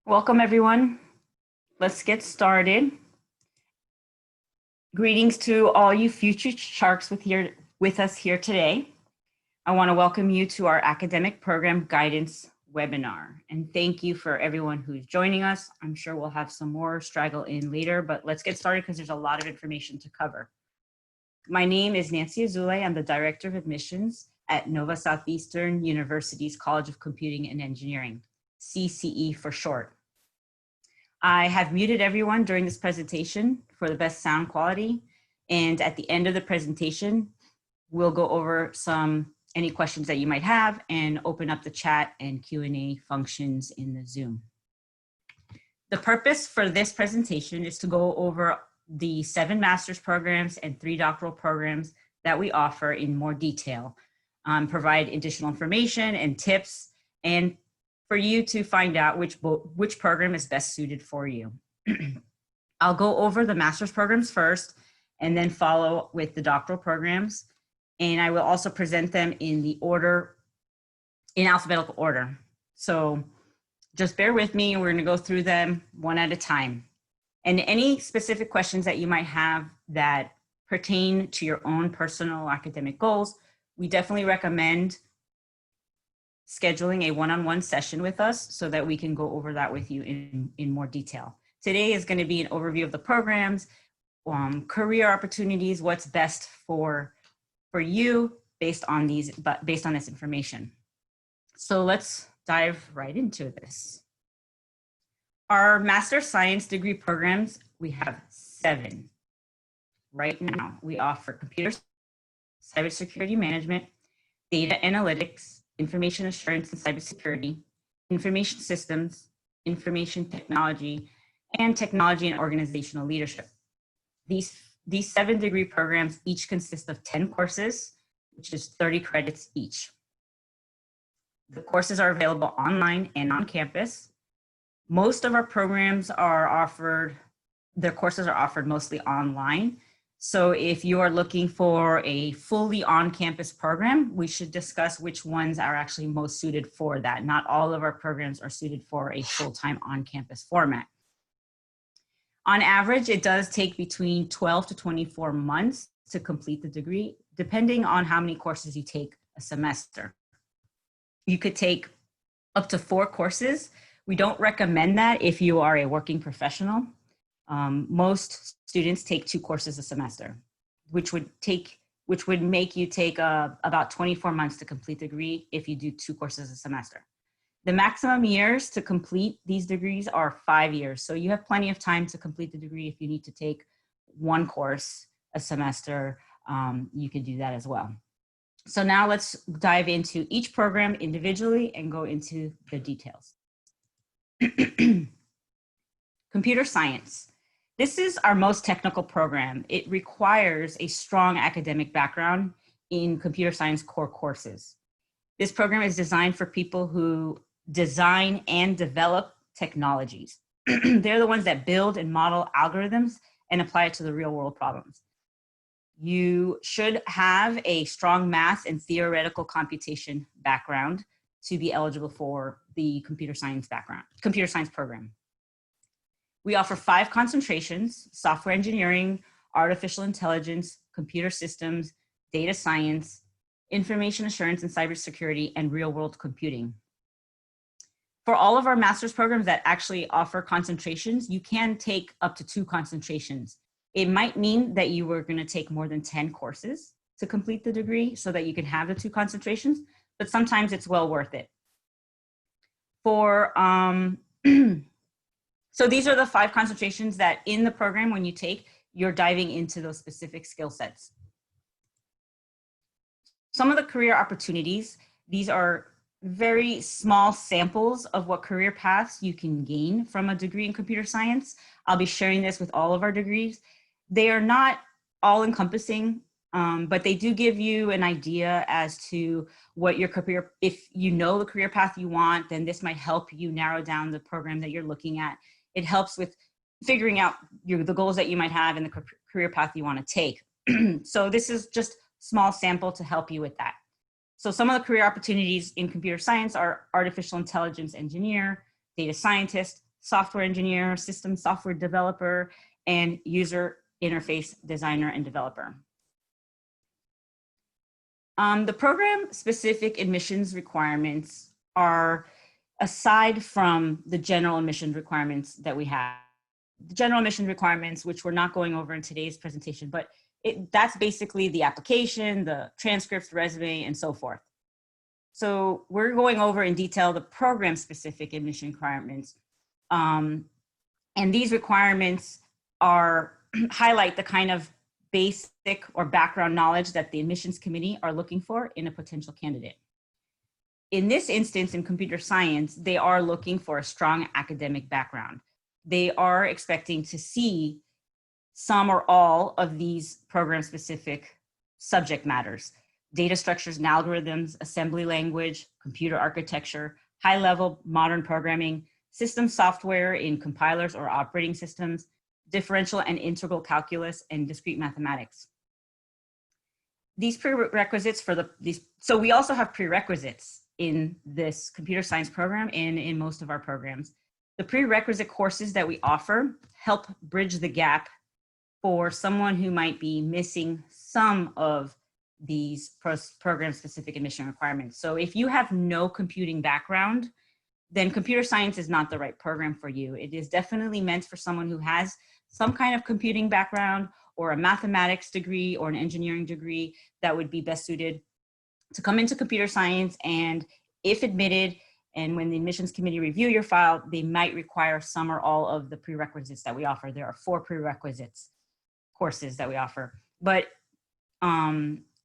Welcome, everyone. Let's get started. Greetings to all you future sharks with us here today. I want to welcome you to our academic program guidance webinar. And thank you for everyone who's joining us. I'm sure we'll have some more straggle in later, but let's get started because there's a lot of information to cover. My name is Nancy Azule. I'm the Director of Admissions at Nova Southeastern University's College of Computing and Engineering, CCE for short. I have muted everyone during this presentation for the best sound quality. And at the end of the presentation, we'll go over any questions that you might have and open up the chat and Q&A functions in the Zoom. The purpose for this presentation is to go over the 7 master's programs and 3 doctoral programs that we offer in more detail, provide additional information and tips, and for you to find out which program is best suited for you. I'll go over the master's programs first and then follow with the doctoral programs. And I will also present them in alphabetical order. So just bear with me, and we're gonna go through them one at a time. And any specific questions that you might have that pertain to your own personal academic goals, we definitely recommend scheduling a one-on-one session with us so that we can go over that with you in more detail. Today is going to be an overview of the programs, career opportunities, what's best for you based on this information. So let's dive right into this. Our Master Science degree programs, we have 7 right now. We offer computer, cybersecurity management, data analytics, information assurance and cybersecurity, information systems, information technology, and technology and organizational leadership. These 7 degree programs each consist of 10 courses, which is 30 credits each. The courses are available online and on campus. Most of our programs their courses are offered mostly online. So if you are looking for a fully on-campus program, we should discuss which ones are actually most suited for that. Not all of our programs are suited for a full-time on-campus format. On average, it does take between 12 to 24 months to complete the degree, depending on how many courses you take a semester. You could take up to 4 courses. We don't recommend that if you are a working professional. Most students take 2 courses a semester, which would make you take about 24 months to complete the degree if you do 2 courses a semester. The maximum years to complete these degrees are 5 years. So you have plenty of time to complete the degree. If you need to take 1 course a semester, you can do that as well. So now let's dive into each program individually and go into the details. Computer science. This is our most technical program. It requires a strong academic background in computer science core courses. This program is designed for people who design and develop technologies. They're the ones that build and model algorithms and apply it to the real world problems. You should have a strong math and theoretical computation background to be eligible for the computer science program. We offer 5 concentrations: software engineering, artificial intelligence, computer systems, data science, information assurance and cybersecurity, and real-world computing. For all of our master's programs that actually offer concentrations, you can take up to 2 concentrations. It might mean that you were going to take more than 10 courses to complete the degree so that you can have the 2 concentrations, but sometimes it's well worth it. So these are the 5 concentrations that in the program, when you take, you're diving into those specific skill sets. Some of the career opportunities, these are very small samples of what career paths you can gain from a degree in computer science. I'll be sharing this with all of our degrees. They are not all encompassing, but they do give you an idea as to what your career, if you know the career path you want, then this might help you narrow down the program that you're looking at. It helps with figuring out the goals that you might have and the career path you want to take. So this is just small sample to help you with that. So some of the career opportunities in computer science are artificial intelligence engineer, data scientist, software engineer, system software developer, and user interface designer and developer. The program-specific admissions requirements are, aside from the general admission requirements that we have, the general admission requirements, which we're not going over in today's presentation, but that's basically the application, the transcripts, resume, and so forth. So we're going over in detail the program-specific admission requirements. And these requirements are highlight the kind of basic or background knowledge that the admissions committee are looking for in a potential candidate. In this instance, in computer science, they are looking for a strong academic background. They are expecting to see some or all of these program-specific subject matters: data structures and algorithms, assembly language, computer architecture, high-level modern programming, system software in compilers or operating systems, differential and integral calculus, and discrete mathematics. These prerequisites for so we also have prerequisites in this computer science program and in most of our programs. The prerequisite courses that we offer help bridge the gap for someone who might be missing some of these program-specific admission requirements. So if you have no computing background, then computer science is not the right program for you. It is definitely meant for someone who has some kind of computing background or a mathematics degree or an engineering degree that would be best suited to come into computer science. And if admitted, and when the admissions committee review your file, they might require some or all of the prerequisites that we offer. There are 4 prerequisites courses that we offer. But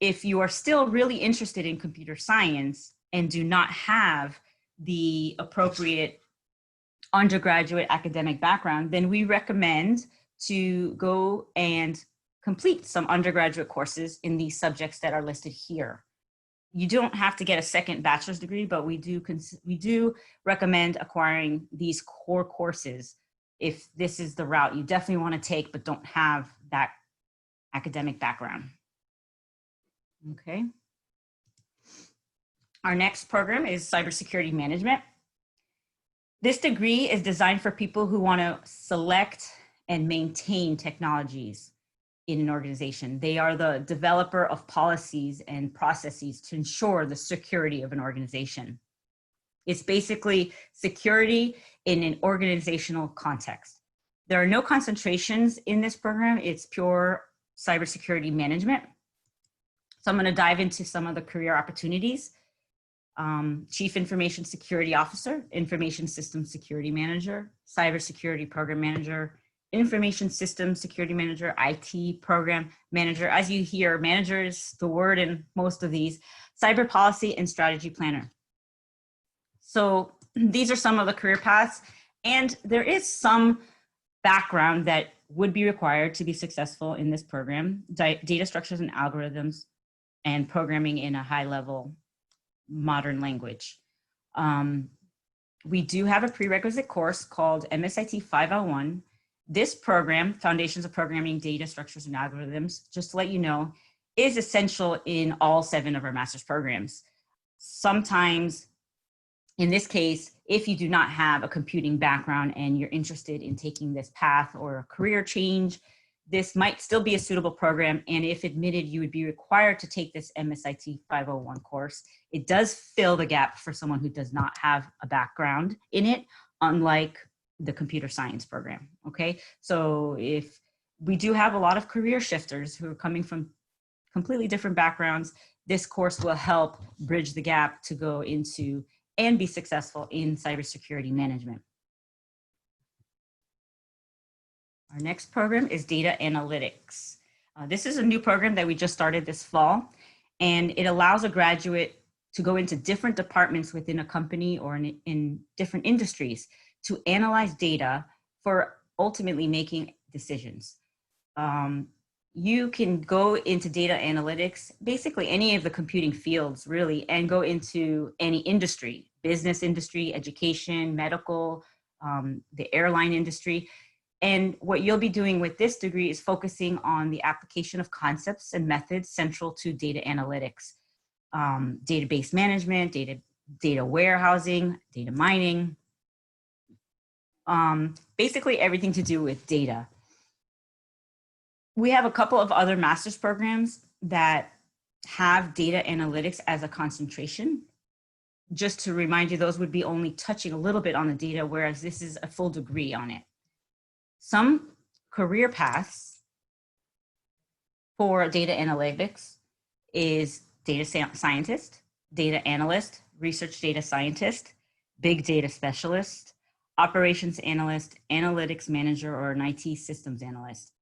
if you are still really interested in computer science and do not have the appropriate undergraduate academic background, then we recommend to go and complete some undergraduate courses in these subjects that are listed here. You don't have to get a second bachelor's degree, but we do recommend acquiring these core courses if this is the route you definitely want to take but don't have that academic background. Okay. Our next program is Cybersecurity Management. This degree is designed for people who want to select and maintain technologies in an organization. They are the developer of policies and processes to ensure the security of an organization. It's basically security in an organizational context. There are no concentrations in this program. It's pure cybersecurity management. So I'm going to dive into some of the career opportunities. Chief Information Security Officer, Information Systems Security Manager, Cybersecurity Program Manager, Information Systems Security Manager, IT Program Manager. As you hear, manager is the word in most of these. Cyber Policy and Strategy Planner. So these are some of the career paths, and there is some background that would be required to be successful in this program: data structures and algorithms, and programming in a high-level modern language. We do have a prerequisite course called MSIT 501. This program, Foundations of Programming, Data Structures and Algorithms, just to let you know, is essential in all 7 of our master's programs. Sometimes, in this case, if you do not have a computing background and you're interested in taking this path or a career change, this might still be a suitable program. And if admitted, you would be required to take this MSIT 501 course. It does fill the gap for someone who does not have a background in it, unlike the computer science program, okay? So if we do have a lot of career shifters who are coming from completely different backgrounds, this course will help bridge the gap to go into and be successful in cybersecurity management. Our next program is Data Analytics. This is a new program that we just started this fall, and it allows a graduate to go into different departments within a company or in different industries to analyze data for ultimately making decisions. You can go into data analytics, basically any of the computing fields really, and go into any industry, business industry, education, medical, the airline industry. And what you'll be doing with this degree is focusing on the application of concepts and methods central to data analytics, database management, data warehousing, data mining, basically everything to do with data. We have a couple of other master's programs that have data analytics as a concentration. Just to remind you, those would be only touching a little bit on the data, whereas this is a full degree on it. Some career paths for data analytics is data scientist, data analyst, research data scientist, big data specialist, operations analyst, analytics manager, or an IT systems analyst.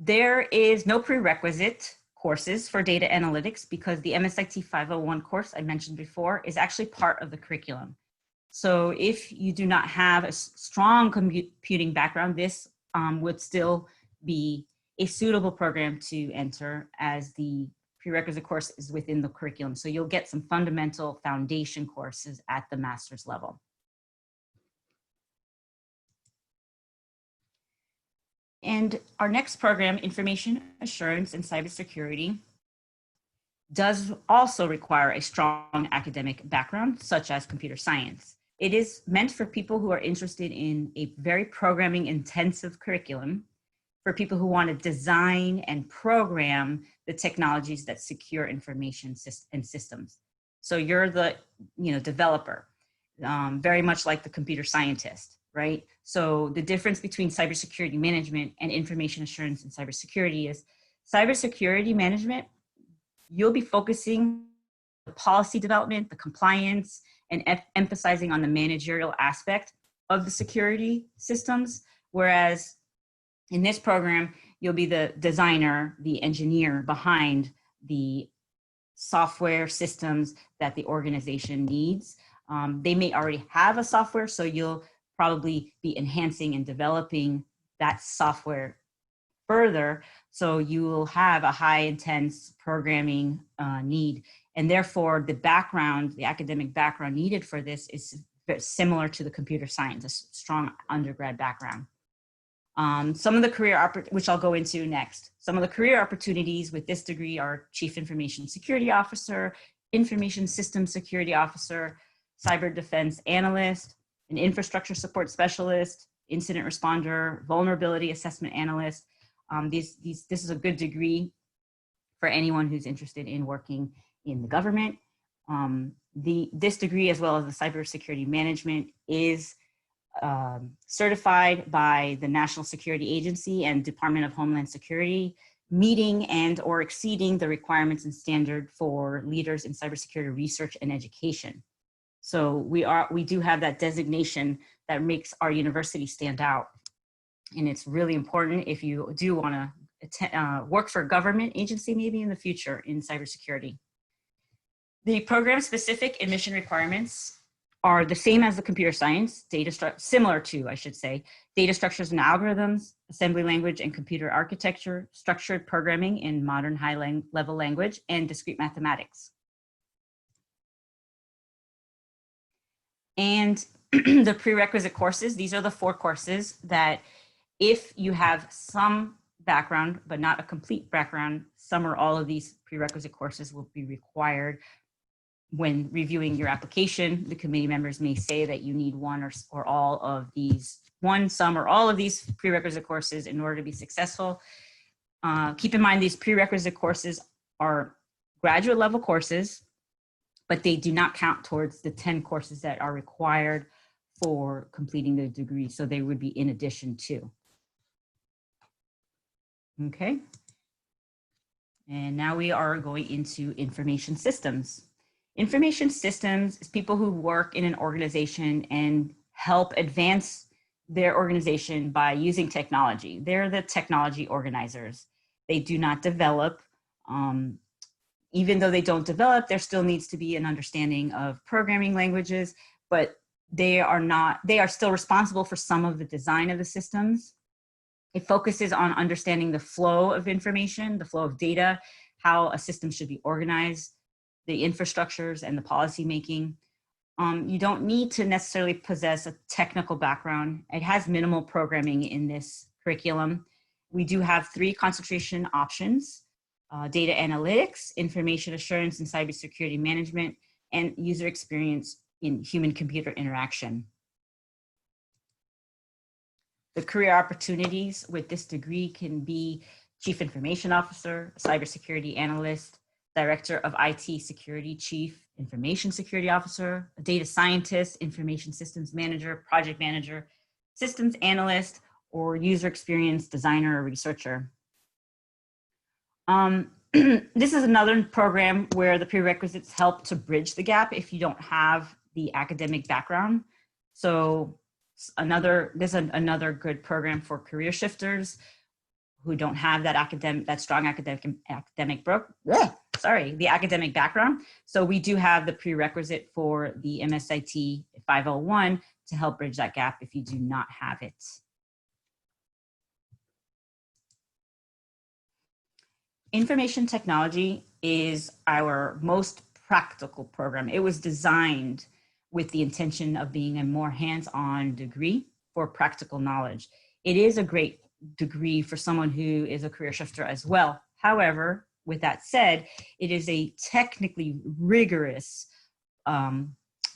There is no prerequisite courses for data analytics because the MSIT 501 course I mentioned before is actually part of the curriculum. So if you do not have a strong computing background, this would still be a suitable program to enter, as the prerequisite course is within the curriculum. So you'll get some fundamental foundation courses at the master's level. And our next program, Information Assurance and Cybersecurity, does also require a strong academic background, such as computer science. It is meant for people who are interested in a very programming intensive curriculum, for people who want to design and program the technologies that secure information and systems. So you're the developer, very much like the computer scientist, right? So the difference between cybersecurity management and information assurance and cybersecurity is cybersecurity management, you'll be focusing on the policy development, the compliance, and emphasizing on the managerial aspect of the security systems. Whereas in this program, you'll be the designer, the engineer behind the software systems that the organization needs. They may already have a software, so you'll probably be enhancing and developing that software further. So you will have a high intense programming need. And therefore the background, the academic background needed for this is very similar to the computer science, a strong undergrad background. Some of the career, which I'll go into next, some of the career opportunities with this degree are Chief Information Security Officer, Information Systems Security Officer, Cyber Defense Analyst, an Infrastructure Support Specialist, Incident Responder, Vulnerability Assessment Analyst. This is a good degree for anyone who's interested in working in the government. This degree, as well as the Cybersecurity Management, is certified by the National Security Agency and Department of Homeland Security, meeting and or exceeding the requirements and standard for leaders in cybersecurity research and education. So we do have that designation that makes our university stand out. And it's really important if you do want to work for a government agency, maybe in the future, in cybersecurity. The program-specific admission requirements are the same as the computer science, similar to, I should say, data structures and algorithms, assembly language and computer architecture, structured programming in modern high-level language, and discrete mathematics. And the prerequisite courses, these are the 4 courses that, if you have some background, but not a complete background, some or all of these prerequisite courses will be required. When reviewing your application, the committee members may say that you need one or all of these, some or all of these prerequisite courses in order to be successful. Keep in mind, these prerequisite courses are graduate level courses, but they do not count towards the 10 courses that are required for completing the degree. So they would be in addition to. Okay. And now we are going into information systems. Information systems is people who work in an organization and help advance their organization by using technology. They're the technology organizers. They do not develop. Even though they don't develop, there still needs to be an understanding of programming languages, but they are still responsible for some of the design of the systems. It focuses on understanding the flow of information, the flow of data, how a system should be organized, the infrastructures and the policy making. You don't need to necessarily possess a technical background. It has minimal programming in this curriculum. We do have 3 concentration options: data analytics, information assurance and cybersecurity management, and user experience in human-computer interaction. The career opportunities with this degree can be Chief Information Officer, Cybersecurity Analyst, Director of IT Security, Chief Information Security Officer, a Data Scientist, Information Systems Manager, Project Manager, Systems Analyst, or User Experience Designer or Researcher. This is another program where the prerequisites help to bridge the gap if you don't have the academic background. So this is another good program for career shifters who don't have that strong academic background. So we do have the prerequisite for the MSIT 501 to help bridge that gap if you do not have it. Information technology is our most practical program. It was designed with the intention of being a more hands-on degree for practical knowledge. It is a great degree for someone who is a career shifter as well. However, with that said, it is a technically rigorous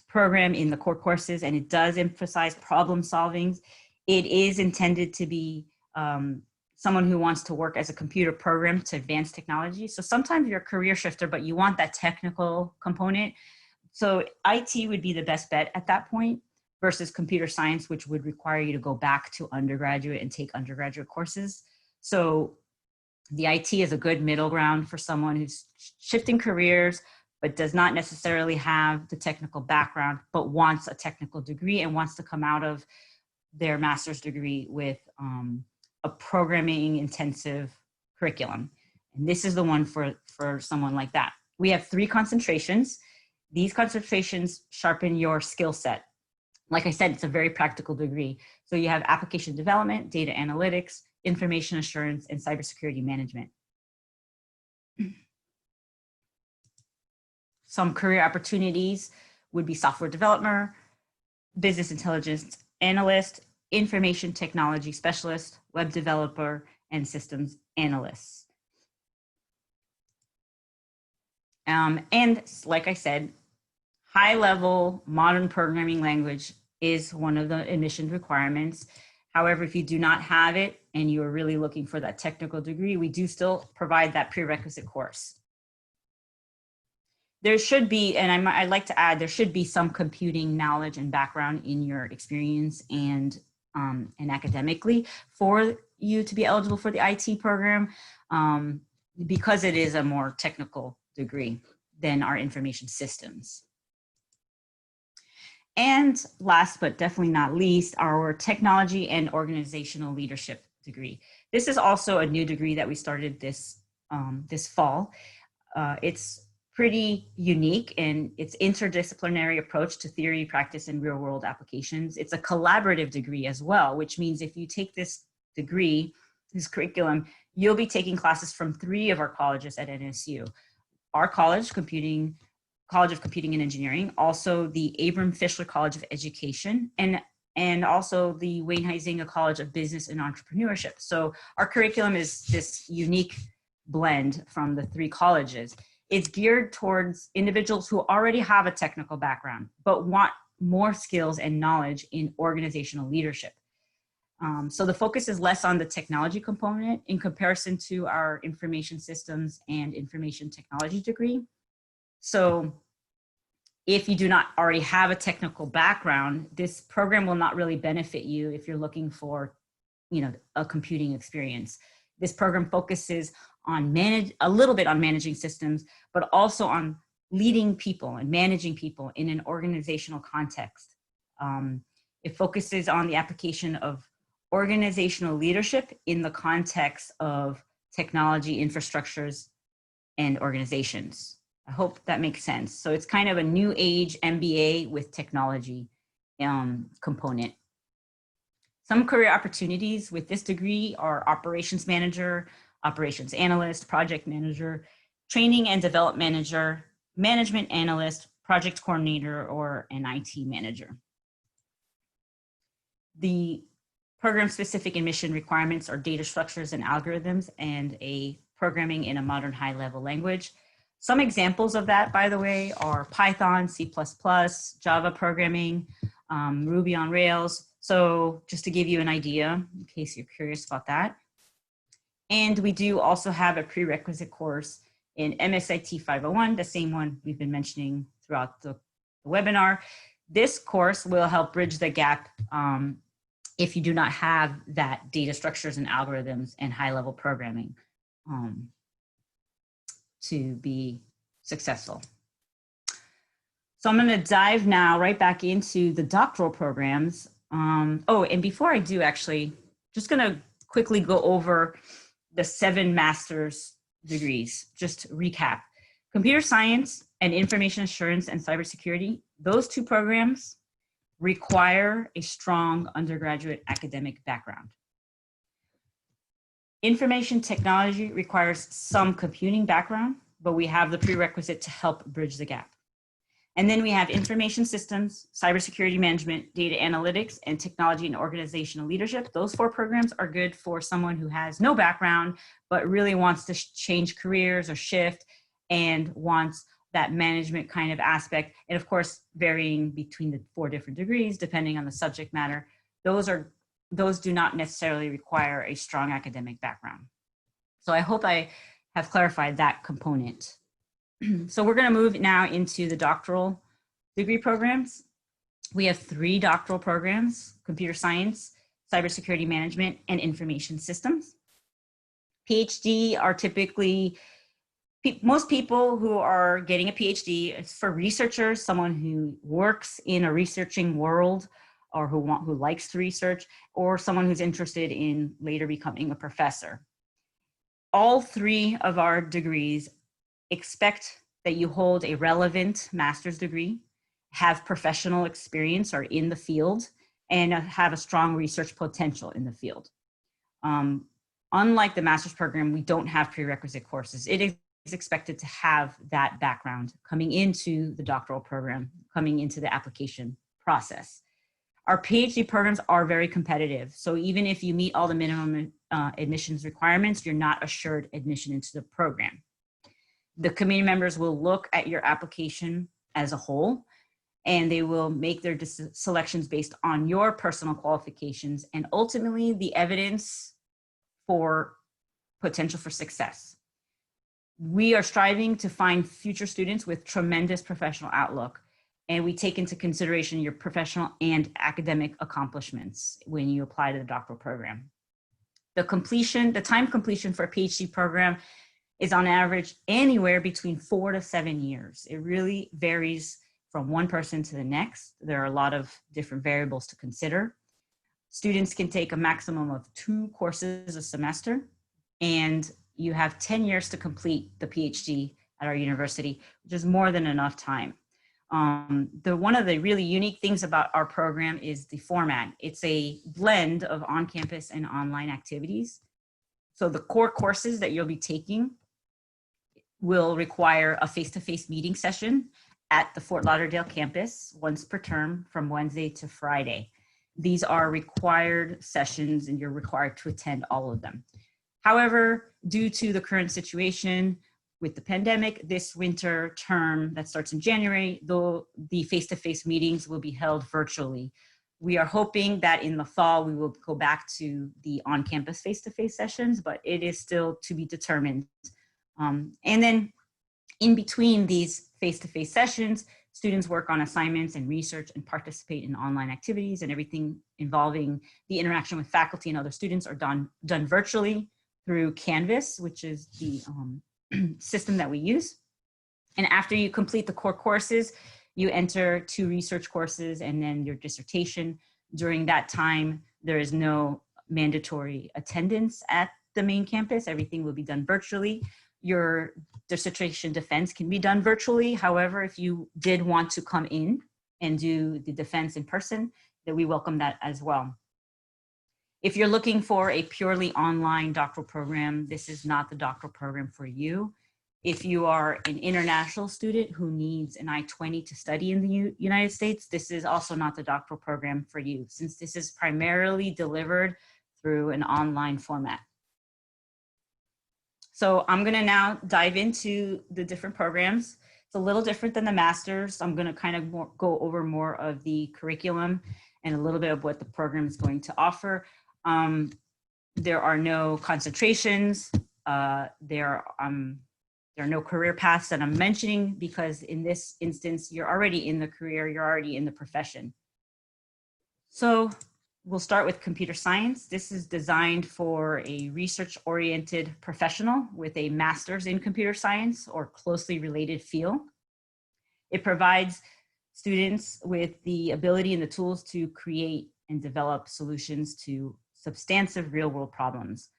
program in the core courses, and it does emphasize problem solving. It is intended to be someone who wants to work as a computer program to advance technology. So sometimes you're a career shifter, but you want that technical component. So IT would be the best bet at that point versus computer science, which would require you to go back to undergraduate and take undergraduate courses. So the IT is a good middle ground for someone who's shifting careers, but does not necessarily have the technical background, but wants a technical degree and wants to come out of their master's degree with a programming intensive curriculum. And this is the one for someone like that. We have 3 concentrations. These concentrations sharpen your skill set. Like I said, it's a very practical degree. So you have application development, data analytics, information assurance, and cybersecurity management. Some career opportunities would be software developer, business intelligence analyst, information technology specialist, web developer, and systems analysts. And like I said, high-level modern programming language is one of the admission requirements. However, if you do not have it and you are really looking for that technical degree, we do still provide that prerequisite course. There should be, and I'd like to add, there should be some computing knowledge and background in your experience and academically for you to be eligible for the IT program, because it is a more technical degree than our information systems. And last but definitely not least, our technology and organizational leadership degree. This is also a new degree that we started this fall. It's pretty unique in its interdisciplinary approach to theory, practice, and real-world applications. It's a collaborative degree as well, which means if you take this degree, this curriculum, you'll be taking classes from 3 of our colleges at NSU. Our college, College of Computing and Engineering, also the Abram Fishler College of Education, and also the Wayne Huizinga College of Business and Entrepreneurship. So our curriculum is this unique blend from the 3 colleges. It's geared towards individuals who already have a technical background, but want more skills and knowledge in organizational leadership. So the focus is less on the technology component in comparison to our information systems and information technology degree. So if you do not already have a technical background, this program will not really benefit you if you're looking for, a computing experience. This program focuses on a little bit on managing systems, but also on leading people and managing people in an organizational context. It focuses on the application of organizational leadership in the context of technology infrastructures and organizations. I hope that makes sense. So it's kind of a new age MBA with technology component. Some career opportunities with this degree are operations manager, operations analyst, project manager, training and development manager, management analyst, project coordinator, or an IT manager. The program-specific admission requirements are data structures and algorithms and a programming in a modern high-level language. Some examples of that, by the way, are Python, C++, Java programming, Ruby on Rails. So just to give you an idea, in case you're curious about that. And we do also have a prerequisite course in MSIT 501, the same one we've been mentioning throughout the webinar. This course will help bridge the gap if you do not have that data structures and algorithms and high-level programming to be successful. So I'm going to dive now right back into the doctoral programs. Oh, and before I do, actually, just going to quickly go over the 7 master's degrees. Just recap: computer science and information assurance and cybersecurity. Those 2 programs require a strong undergraduate academic background. Information technology requires some computing background, but we have the prerequisite to help bridge the gap. And then we have information systems, cybersecurity management, data analytics, and technology and organizational leadership. Those 4 programs are good for someone who has no background, but really wants to change careers or shift and wants that management kind of aspect. And of course, varying between the 4 different degrees, depending on the subject matter. Those do not necessarily require a strong academic background. So I hope I have clarified that component. So we're going to move now into the doctoral degree programs. We have 3 doctoral programs: computer science, cybersecurity management, and information systems. PhD are typically, most people who are getting a PhD, it's for researchers, someone who works in a researching world or who likes to research, or someone who's interested in later becoming a professor. All 3 of our degrees expect that you hold a relevant master's degree, have professional experience or in the field, and have a strong research potential in the field. Unlike the master's program, we don't have prerequisite courses. It is expected to have that background coming into the doctoral program, coming into the application process. Our PhD programs are very competitive. So even if you meet all the minimum admissions requirements, you're not assured admission into the program. The committee members will look at your application as a whole, and they will make their selections based on your personal qualifications and ultimately the evidence for potential for success. We are striving to find future students with tremendous professional outlook, and we take into consideration your professional and academic accomplishments when you apply to the doctoral program. The time completion for a PhD program is on average anywhere between 4 to 7 years. It really varies from one person to the next. There are a lot of different variables to consider. Students can take a maximum of 2 courses a semester, and you have 10 years to complete the PhD at our university, which is more than enough time. One of the really unique things about our program is the format. It's a blend of on-campus and online activities. So the core courses that you'll be taking will require a face-to-face meeting session at the Fort Lauderdale campus once per term from Wednesday to Friday. These are required sessions and you're required to attend all of them. However, due to the current situation with the pandemic, this winter term that starts in January, though the face-to-face meetings will be held virtually. We are hoping that in the fall, we will go back to the on-campus face-to-face sessions, but it is still to be determined. And then in between these face-to-face sessions, students work on assignments and research and participate in online activities, and everything involving the interaction with faculty and other students are done virtually through Canvas, which is the system that we use. And after you complete the core courses, you enter 2 research courses and then your dissertation. During that time, there is no mandatory attendance at the main campus. Everything will be done virtually. Your dissertation defense can be done virtually. However, if you did want to come in and do the defense in person, then we welcome that as well. If you're looking for a purely online doctoral program, this is not the doctoral program for you. If you are an international student who needs an I-20 to study in the United States, this is also not the doctoral program for you, since this is primarily delivered through an online format. So I'm gonna now dive into the different programs. It's a little different than the master's. I'm gonna kind of go over more of the curriculum and a little bit of what the program is going to offer. There are no concentrations. There are no career paths that I'm mentioning because in this instance, you're already in the career, you're already in the profession. So we'll start with computer science. This is designed for a research-oriented professional with a master's in computer science or closely related field. It provides students with the ability and the tools to create and develop solutions to substantive real-world problems.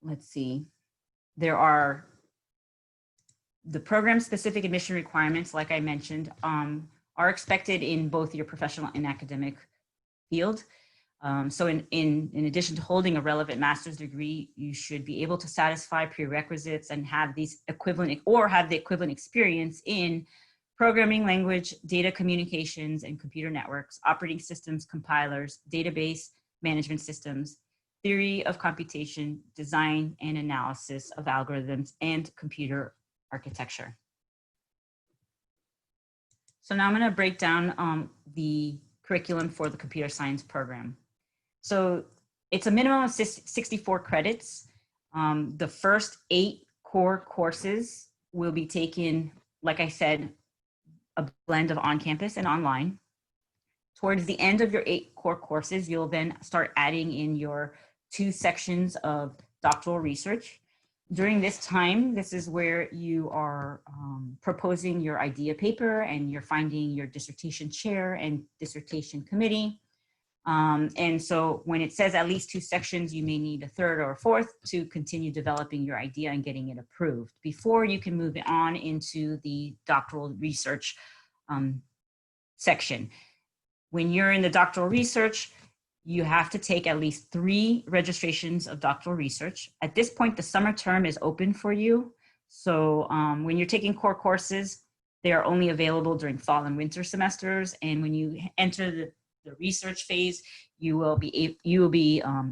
Let's see. There are the program-specific admission requirements, like I mentioned, are expected in both your professional and academic field. So in addition to holding a relevant master's degree, you should be able to satisfy prerequisites and have these equivalent or have the equivalent experience in programming language, data communications and computer networks, operating systems, compilers, database management systems, theory of computation, design and analysis of algorithms, and computer architecture. So now I'm going to break down the curriculum for the computer science program. So it's a minimum of 64 credits. The first 8 core courses will be taken, like I said, a blend of on-campus and online. Towards the end of your 8 core courses, you'll then start adding in your 2 sections of doctoral research. During this time, this is where you are proposing your idea paper and you're finding your dissertation chair and dissertation committee. And so when it says at least 2 sections, you may need a 3rd or a 4th to continue developing your idea and getting it approved before you can move it on into the doctoral research section. When you're in the doctoral research, you have to take at least 3 registrations of doctoral research. At this point, the summer term is open for you. So when you're taking core courses, they are only available during fall and winter semesters. And when you enter the research phase, you will be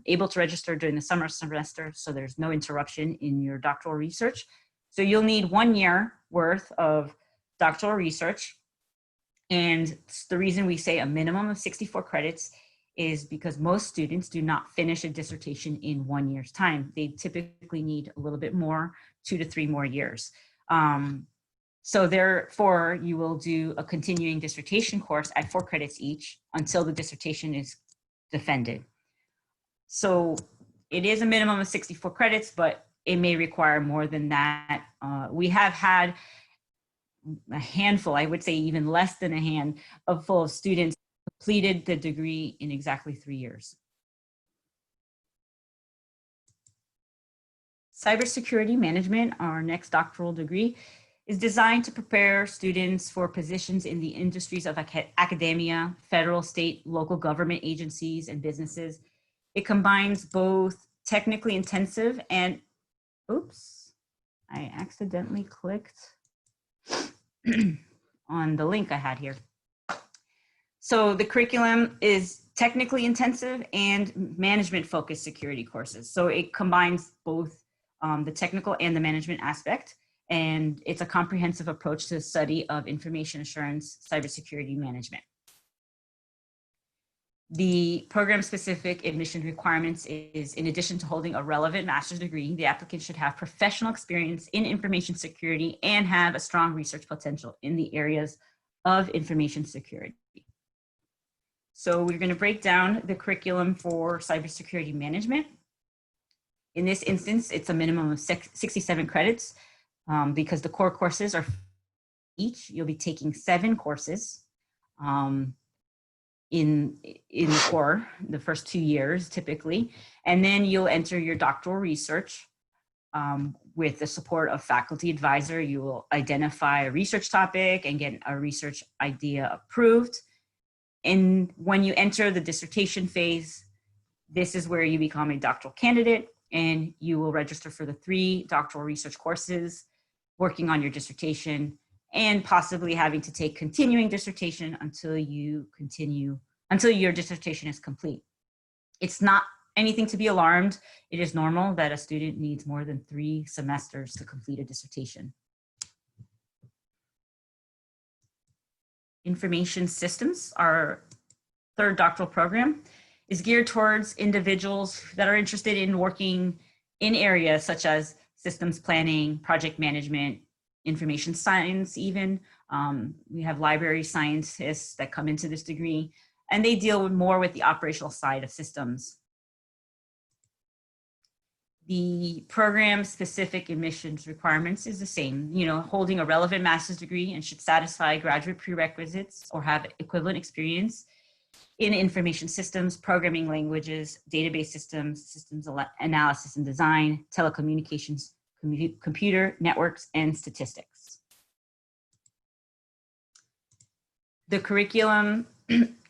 able to register during the summer semester. So there's no interruption in your doctoral research. So you'll need 1 year worth of doctoral research. And the reason we say a minimum of 64 credits is because most students do not finish a dissertation in 1 year's time. They typically need a little bit more, 2 to 3 more years. So therefore, you will do a continuing dissertation course at 4 credits each until the dissertation is defended. So it is a minimum of 64 credits, but it may require more than that. We have had a handful, I would say even less than a handful of students completed the degree in exactly 3 years. Cybersecurity Management, our next doctoral degree, is designed to prepare students for positions in the industries of academia, federal, state, local government agencies, and businesses. It combines both technically intensive and, oops, I accidentally clicked on the link I had here. So the curriculum is technically intensive and management focused security courses. So it combines both the technical and the management aspect. And it's a comprehensive approach to the study of information assurance, cybersecurity management. The program-specific admission requirements is, in addition to holding a relevant master's degree, the applicant should have professional experience in information security and have a strong research potential in the areas of information security. So we're going to break down the curriculum for cybersecurity management. In this instance, it's a minimum of 67 credits. Because the core courses are each, you'll be taking 7 courses in the core, the first 2 years typically, and then you'll enter your doctoral research with the support of faculty advisor. You will identify a research topic and get a research idea approved. And when you enter the dissertation phase, this is where you become a doctoral candidate and you will register for the 3 doctoral research courses, working on your dissertation, and possibly having to take continuing dissertation until your dissertation is complete. It's not anything to be alarmed. It is normal that a student needs more than 3 semesters to complete a dissertation. Information systems, our third doctoral program, is geared towards individuals that are interested in working in areas such as systems planning, project management, information science even. We have library scientists that come into this degree, and they deal more with the operational side of systems. The program specific admissions requirements is the same, holding a relevant master's degree and should satisfy graduate prerequisites or have equivalent experience in information systems, programming languages, database systems, systems analysis and design, telecommunications, computer networks, and statistics. The curriculum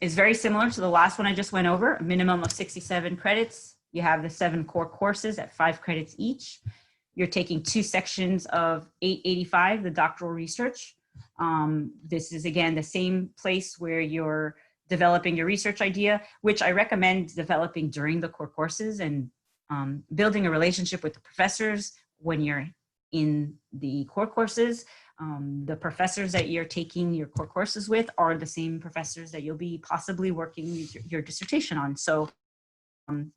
is very similar to the last one I just went over, a minimum of 67 credits. You have the 7 core courses at 5 credits each. You're taking 2 sections of 885, the doctoral research. This is, again, the same place where you're developing your research idea, which I recommend developing during the core courses, and building a relationship with the professors when you're in the core courses. The professors that you're taking your core courses with are the same professors that you'll be possibly working your dissertation on. So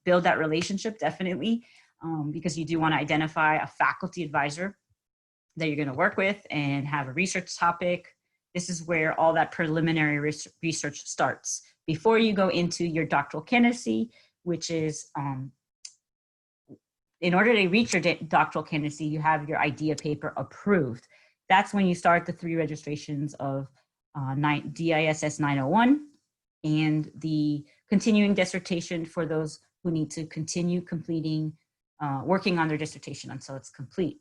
build that relationship, definitely, because you do want to identify a faculty advisor that you're going to work with and have a research topic. This is where all that preliminary research starts before you go into your doctoral candidacy, which is, in order to reach your doctoral candidacy, you have your idea paper approved. That's when you start the 3 registrations of DISS 901 and the continuing dissertation for those who need to continue completing, working on their dissertation until it's complete.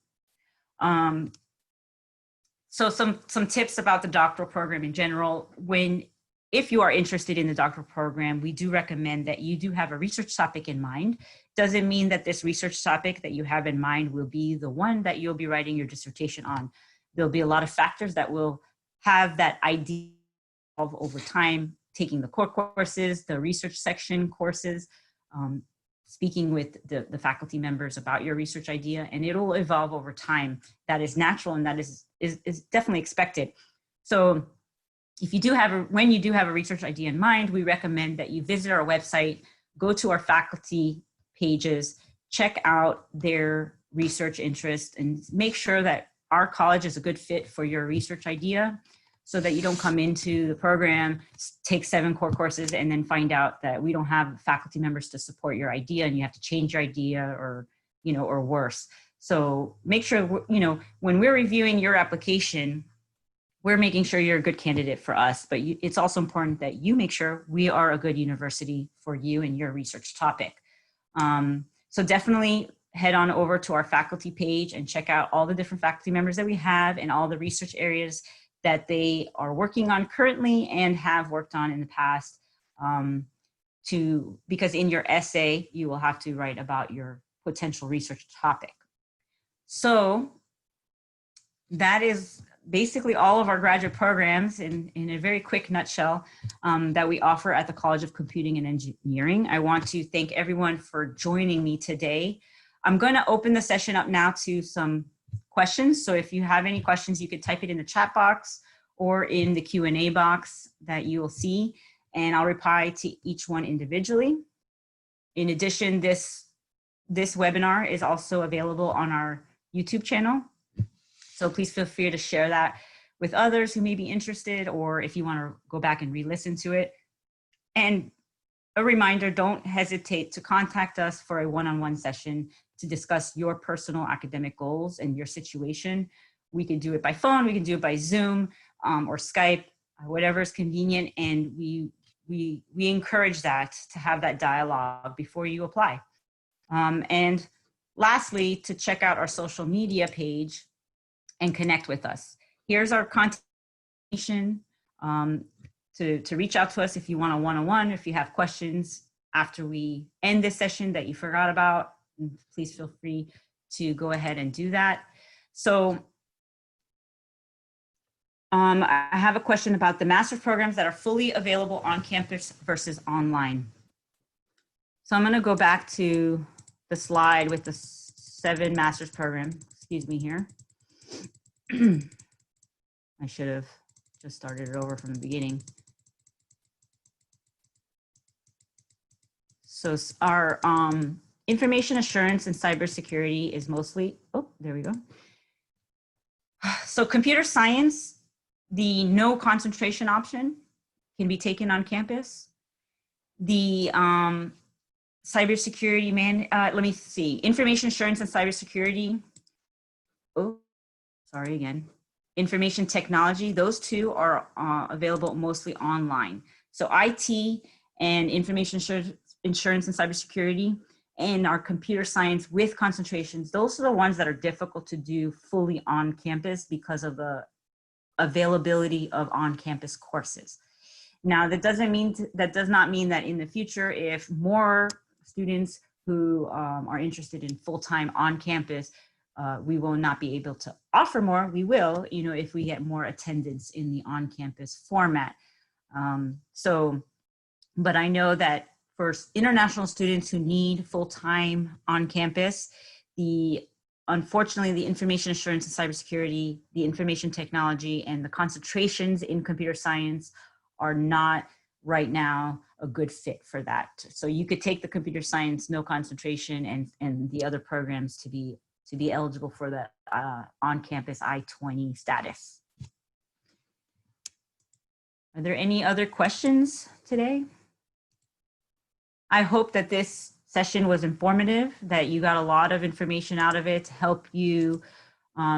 So some tips about the doctoral program in general. If you are interested in the doctoral program, we do recommend that you do have a research topic in mind. Doesn't mean that this research topic that you have in mind will be the one that you'll be writing your dissertation on. There'll be a lot of factors that will have that idea of over time, taking the core courses, the research section courses, speaking with the faculty members about your research idea, and it'll evolve over time. That is natural, and that is definitely expected. So if you do have when you do have a research idea in mind, we recommend that you visit our website, go to our faculty pages, check out their research interest, and make sure that our college is a good fit for your research idea, so that you don't come into the program, take 7 core courses, and then find out that we don't have faculty members to support your idea and you have to change your idea, or worse. So make sure, when we're reviewing your application, we're making sure you're a good candidate for us, but it's also important that you make sure we are a good university for you and your research topic. So definitely head on over to our faculty page and check out all the different faculty members that we have and all the research areas that they are working on currently and have worked on in the past, because in your essay, you will have to write about your potential research topic. So that is basically all of our graduate programs in a very quick nutshell that we offer at the College of Computing and Engineering. I want to thank everyone for joining me today. I'm going to open the session up now to some questions. So if you have any questions, you could type it in the chat box or in the Q&A box that you will see, and I'll reply to each one individually. In addition, this webinar is also available on our YouTube channel. So please feel free to share that with others who may be interested, or if you want to go back and re-listen to it. And a reminder, don't hesitate to contact us for a one-on-one session to discuss your personal academic goals and your situation. We can do it by phone, we can do it by Zoom or Skype, whatever is convenient. And we encourage that, to have that dialogue before you apply. And lastly, to check out our social media page and connect with us. Here's our contact information to reach out to us if you want a one-on-one, if you have questions after we end this session that you forgot about, please feel free to go ahead and do that. So I have a question about the master's programs that are fully available on campus versus online. So I'm going to go back to the slide with the 7 master's program. Excuse me here. I should have just started it over from the beginning. So our information assurance and cybersecurity is mostly, oh, there we go. So computer science, the no concentration option can be taken on campus. The cybersecurity let me see, information assurance and cybersecurity. Oh, sorry again. Information technology, those two are available mostly online. So IT and information insurance and cybersecurity and our computer science with concentrations, those are the ones that are difficult to do fully on campus because of the availability of on-campus courses. Now, that does not mean that in the future, if more students who are interested in full-time on campus, we will not be able to offer more. We will, if we get more attendance in the on-campus format. But I know that for international students who need full-time on campus, unfortunately, the information assurance and cybersecurity, the information technology, and the concentrations in computer science are not right now a good fit for that. So you could take the computer science, no concentration, and the other programs to be eligible for the on-campus I-20 status. Are there any other questions today? I hope that this session was informative, that you got a lot of information out of it to help you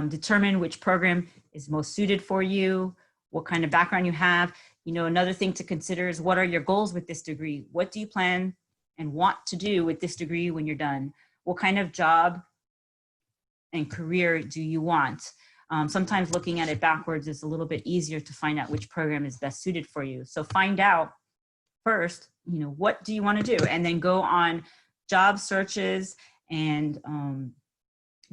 determine which program is most suited for you, what kind of background you have. Another thing to consider is, what are your goals with this degree? What do you plan and want to do with this degree when you're done? What kind of job and career do you want? Sometimes looking at it backwards is a little bit easier to find out which program is best suited for you. So find out first, what do you want to do? And then go on job searches and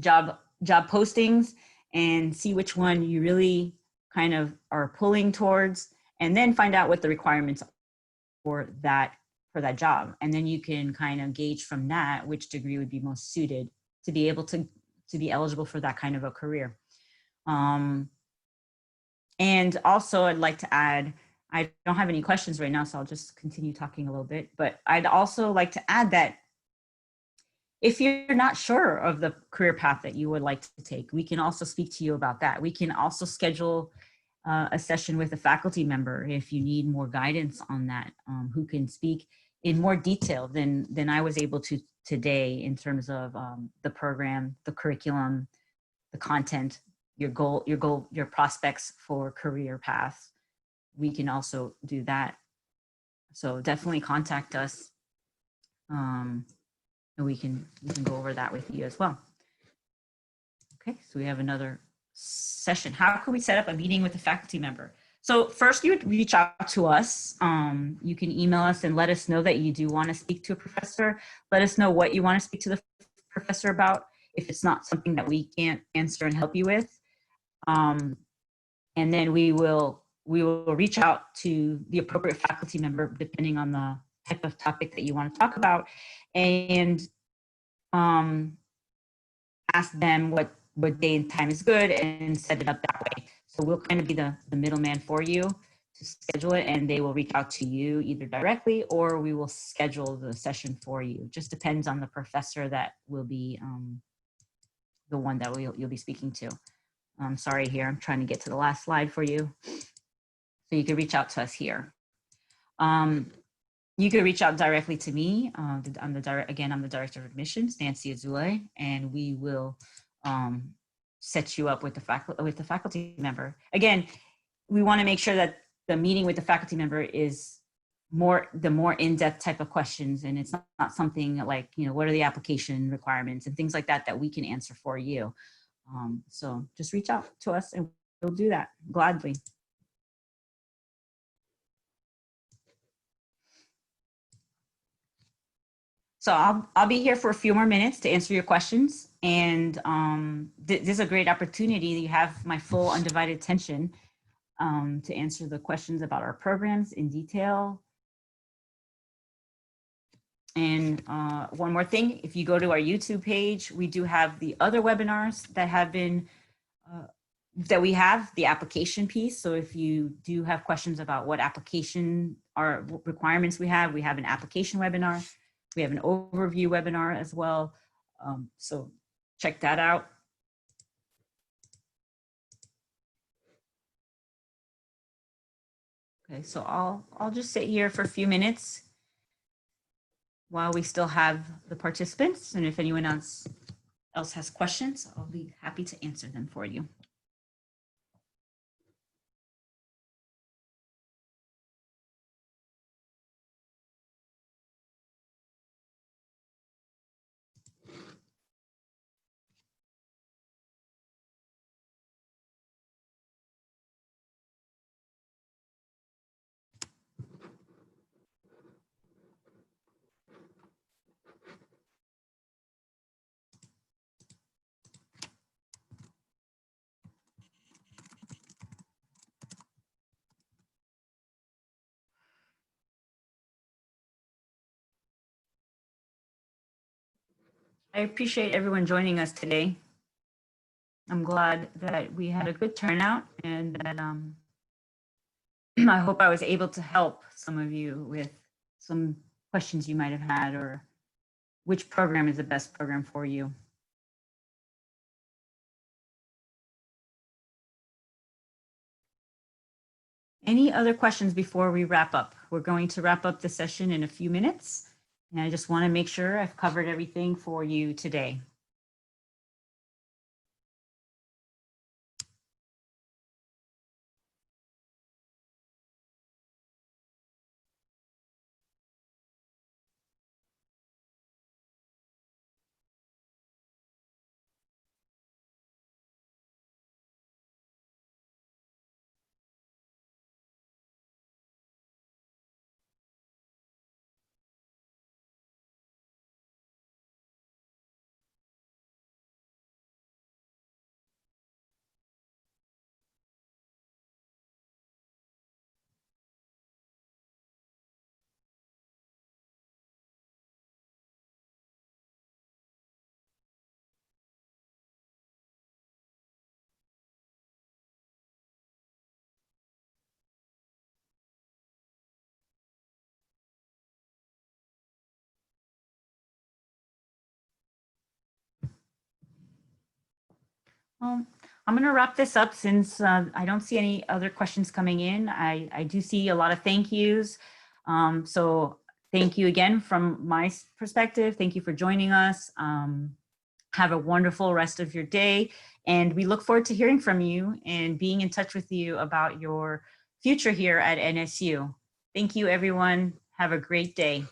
job postings and see which one you really kind of are pulling towards, and then find out what the requirements are for that job. And then you can kind of gauge from that which degree would be most suited to be able to be eligible for that kind of a career. And also I'd like to add, I don't have any questions right now, so I'll just continue talking a little bit, but I'd also like to add that if you're not sure of the career path that you would like to take, we can also speak to you about that. We can also schedule a session with a faculty member if you need more guidance on that, who can speak in more detail than I was able to today in terms of the program, the curriculum, the content, your prospects for career paths. We can also do that. So definitely contact us. And we can go over that with you as well. Okay, so we have another session. How can we set up a meeting with a faculty member? So first you would reach out to us. You can email us and let us know that you do want to speak to a professor. Let us know what you want to speak to the professor about, if it's not something that we can't answer and help you with. And then we will reach out to the appropriate faculty member depending on the type of topic that you want to talk about, and ask them what day and time is good and set it up that way. So we'll kind of be the middleman for you to schedule it, and they will reach out to you either directly or we will schedule the session for you. Just depends on the professor that will be the one that you'll be speaking to. I'm sorry here, I'm trying to get to the last slide for you. So you can reach out to us here. You can reach out directly to me. I'm the Director of Admissions, Nancy Azule, and we will set you up with the faculty member. Again, we want to make sure that the meeting with the faculty member is the more in-depth type of questions, and it's not something like, what are the application requirements and things like that we can answer for you. So just reach out to us and we'll do that gladly. So I'll be here for a few more minutes to answer your questions. And this is a great opportunity. You have my full undivided attention to answer the questions about our programs in detail. And one more thing, if you go to our YouTube page, we do have the other webinars that have been, that we have, the application piece. So if you do have questions about what application or requirements we have an application webinar. We have an overview webinar as well. So check that out. Okay, so I'll just sit here for a few minutes while we still have the participants. And if anyone else has questions, I'll be happy to answer them for you. I appreciate everyone joining us today. I'm glad that we had a good turnout, and that I hope I was able to help some of you with some questions you might have had, or which program is the best program for you. Any other questions before we wrap up? We're going to wrap up the session in a few minutes, and I just want to make sure I've covered everything for you today. Well, I'm going to wrap this up since I don't see any other questions coming in. I do see a lot of thank yous. So thank you again from my perspective. Thank you for joining us. Have a wonderful rest of your day. And we look forward to hearing from you and being in touch with you about your future here at NSU. Thank you, everyone. Have a great day.